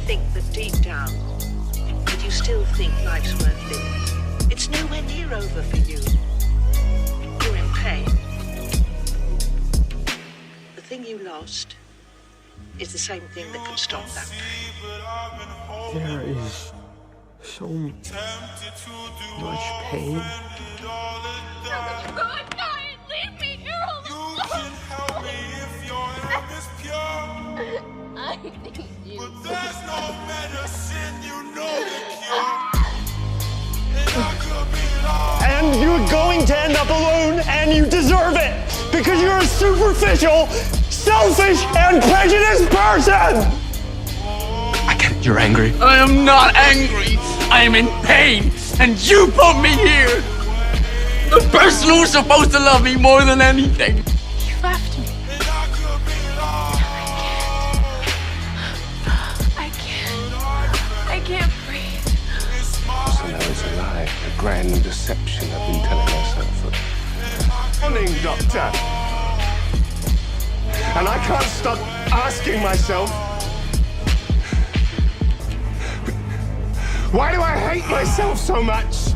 think that deep down, that you still think life's worth living. It's nowhere near over for you. You're in pain. The thing you lost is the same thing that can stop that pain. There is so much pain. How could you go and die and leave me here alone? I need you. But there's no medicine, you know the cure. And I could be lost. And you're going to end up alone, and you deserve it, because you're a superficial, selfish, and prejudiced person! I get it, you're angry. I am not angry. I am in pain, and you put me here. The person who's supposed to love me more than anything. You left me. And I could be lost. I can't breathe. So now it's a lie, a grand deception I've been telling myself. Morning, Doctor. And I can't stop asking myself, why do I hate myself so much?